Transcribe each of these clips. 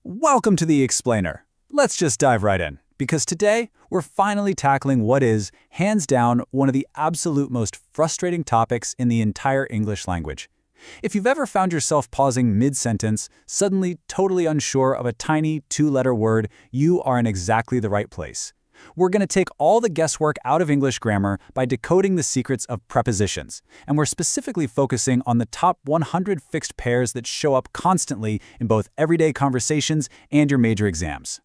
Welcome to the Explainer. Let's just dive right in, because today we're finally tackling what is, hands down, one of the absolute most frustrating topics in the entire English language. If you've ever found yourself pausing mid-sentence, suddenly totally unsure of a tiny two-letter word, you are in exactly the right place. We're going to take all the guesswork out of English grammar by decoding the secrets of prepositions, and we're specifically focusing on the top 100 fixed pairs that show up constantly in both everyday conversations and your major exams.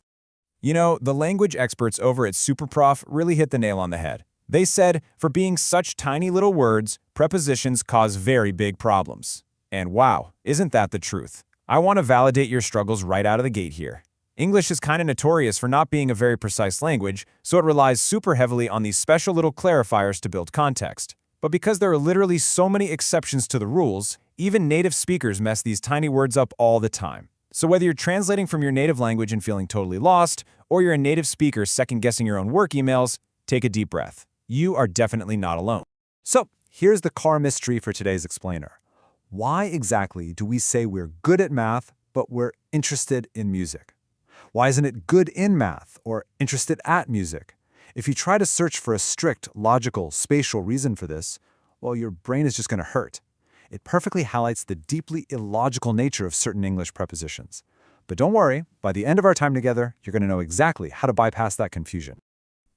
You know, the language experts over at SuperProf really hit the nail on the head. They said, for being such tiny little words, prepositions cause very big problems. And wow, isn't that the truth? I want to validate your struggles right out of the gate here. English is kind of notorious for not being a very precise language, so it relies super heavily on these special little clarifiers to build context. But because there are literally so many exceptions to the rules, even native speakers mess these tiny words up all the time. So whether you're translating from your native language and feeling totally lost, or you're a native speaker second-guessing your own work emails, take a deep breath. You are definitely not alone. So, here's the car mystery for today's explainer. Why exactly do we say we're good at math, but we're interested in music? Why isn't it good in math or interested at music? If you try to search for a strict, logical, spatial reason for this, well, your brain is just going to hurt. It perfectly highlights the deeply illogical nature of certain English prepositions. But don't worry, by the end of our time together, you're going to know exactly how to bypass that confusion.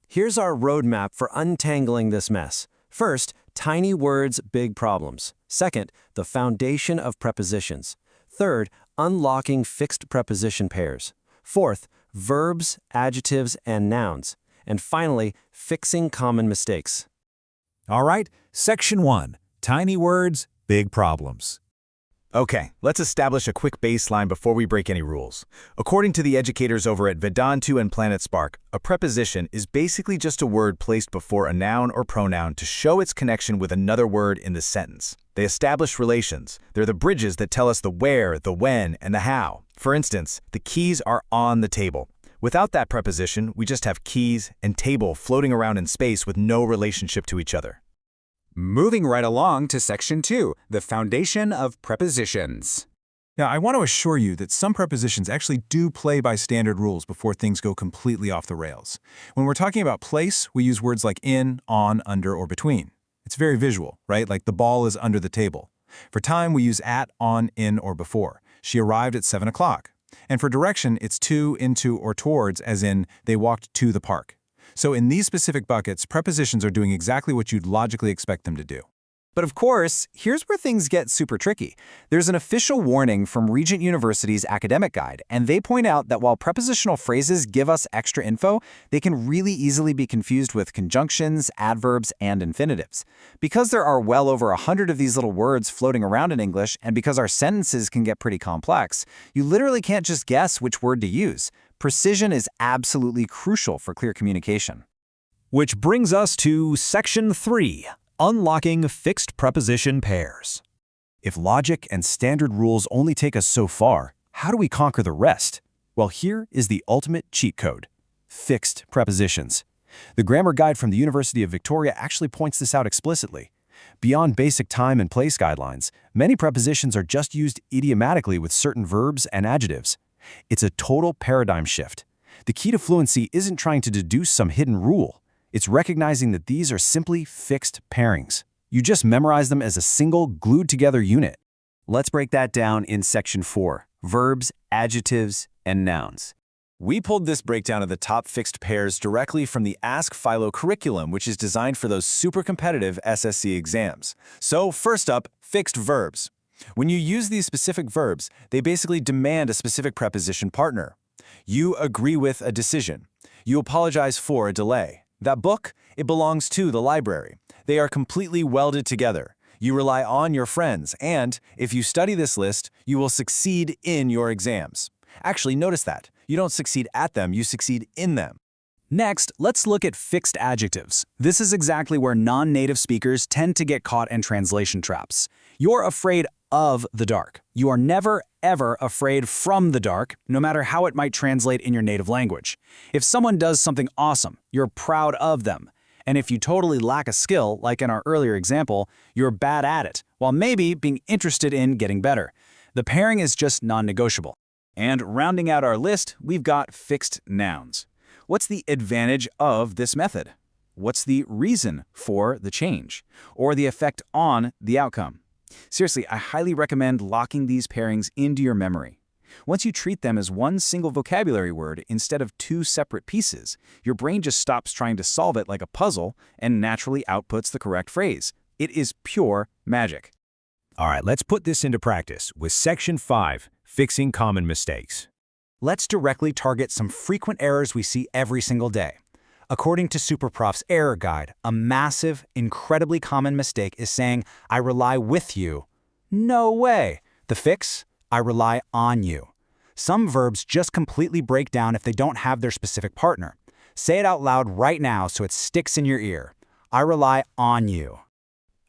Here's our roadmap for untangling this mess. First, tiny words, big problems. Second, the foundation of prepositions. Third, unlocking fixed preposition pairs. Fourth, verbs, adjectives, and nouns. And finally, fixing common mistakes. All right, Section 1, Tiny Words, Big Problems. Okay, let's establish a quick baseline before we break any rules. According to the educators over at Vedantu and Planet Spark, a preposition is basically just a word placed before a noun or pronoun to show its connection with another word in the sentence. They establish relations. They're the bridges that tell us the where, the when, and the how. For instance, the keys are on the table. Without that preposition, we just have keys and table floating around in space with no relationship to each other. Moving right along to Section 2, the foundation of prepositions. Now, I want to assure you that some prepositions actually do play by standard rules before things go completely off the rails. When we're talking about place, we use words like in, on, under, or between. It's very visual, right? Like the ball is under the table. For time, we use at, on, in, or before. She arrived at 7 o'clock. And for direction, it's to, into, or towards, as in they walked to the park. So in these specific buckets, prepositions are doing exactly what you'd logically expect them to do. But of course, here's where things get super tricky. There's an official warning from Regent University's academic guide, and they point out that while prepositional phrases give us extra info, they can really easily be confused with conjunctions, adverbs, and infinitives. Because there are well over 100 of these little words floating around in English, and because our sentences can get pretty complex, you literally can't just guess which word to use. Precision is absolutely crucial for clear communication. Which brings us to Section 3. Unlocking fixed preposition pairs. If logic and standard rules only take us so far, how do we conquer the rest? Well, here is the ultimate cheat code: fixed prepositions. The grammar guide from the University of Victoria actually points this out explicitly. Beyond basic time and place guidelines, many prepositions are just used idiomatically with certain verbs and adjectives. It's a total paradigm shift. The key to fluency isn't trying to deduce some hidden rule. It's recognizing that these are simply fixed pairings. You just memorize them as a single, glued-together unit. Let's break that down in Section 4, verbs, adjectives, and nouns. We pulled this breakdown of the top fixed pairs directly from the Ask Philo curriculum, which is designed for those super competitive SSC exams. So first up, fixed verbs. When you use these specific verbs, they basically demand a specific preposition partner. You agree with a decision. You apologize for a delay. That book, it belongs to the library. They are completely welded together. You rely on your friends, and if you study this list, you will succeed in your exams. Actually, notice that. You don't succeed at them, you succeed in them. Next, let's look at fixed adjectives. This is exactly where non-native speakers tend to get caught in translation traps. You're afraid of the dark. You are never, ever afraid from the dark, no matter how it might translate in your native language. If someone does something awesome, you're proud of them. And if you totally lack a skill, like in our earlier example, you're bad at it, while maybe being interested in getting better. The pairing is just non-negotiable. And rounding out our list, we've got fixed nouns. What's the advantage of this method? What's the reason for the change? Or the effect on the outcome? Seriously, I highly recommend locking these pairings into your memory. Once you treat them as one single vocabulary word instead of two separate pieces, your brain just stops trying to solve it like a puzzle and naturally outputs the correct phrase. It is pure magic. All right, let's put this into practice with Section 5, Fixing Common Mistakes. Let's directly target some frequent errors we see every single day. According to SuperProf's Error Guide, a massive, incredibly common mistake is saying, I rely with you. No way! The fix? I rely on you. Some verbs just completely break down if they don't have their specific partner. Say it out loud right now so it sticks in your ear. I rely on you.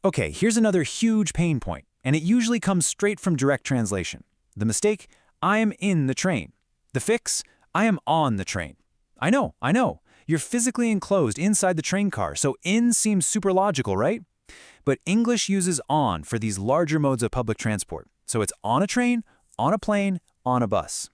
Okay, here's another huge pain point, and it usually comes straight from direct translation. The mistake, I am in the train. The fix, I am on the train. I know. You're physically enclosed inside the train car, so in seems super logical, right? But English uses on for these larger modes of public transport. So it's on a train, on a plane, on a bus.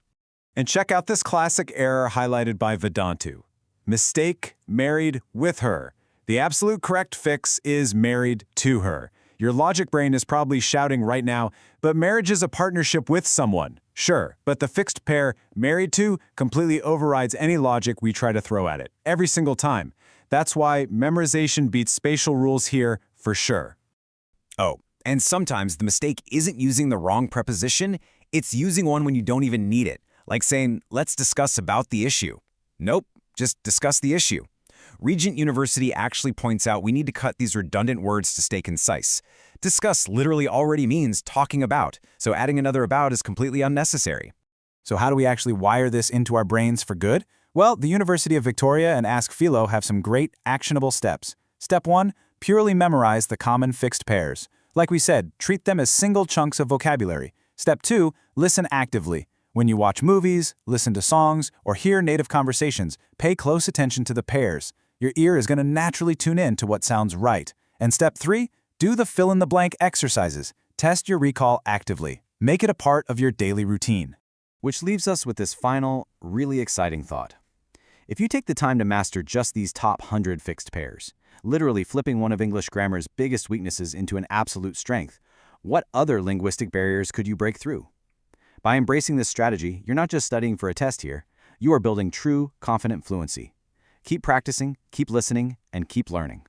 And check out this classic error highlighted by Vedantu. Mistake, married with her. The absolute correct fix is married to her. Your logic brain is probably shouting right now, but marriage is a partnership with someone. Sure, but the fixed pair, married to, completely overrides any logic we try to throw at it, every single time. That's why memorization beats spatial rules here, for sure. Oh, and sometimes the mistake isn't using the wrong preposition, it's using one when you don't even need it, like saying, let's discuss about the issue. Nope, just discuss the issue. Regent University actually points out we need to cut these redundant words to stay concise. Discuss literally already means talking about, so adding another about is completely unnecessary. So how do we actually wire this into our brains for good? Well, the University of Victoria and Ask Philo have some great actionable steps. Step 1, purely memorize the common fixed pairs. Like we said, treat them as single chunks of vocabulary. Step 2, listen actively. When you watch movies, listen to songs, or hear native conversations, pay close attention to the pairs. Your ear is going to naturally tune in to what sounds right. And step 3, do the fill-in-the-blank exercises. Test your recall actively. Make it a part of your daily routine. Which leaves us with this final, really exciting thought. If you take the time to master just these top 100 fixed pairs, literally flipping one of English grammar's biggest weaknesses into an absolute strength, what other linguistic barriers could you break through? By embracing this strategy, you're not just studying for a test here, you are building true, confident fluency. Keep practicing, keep listening, and keep learning.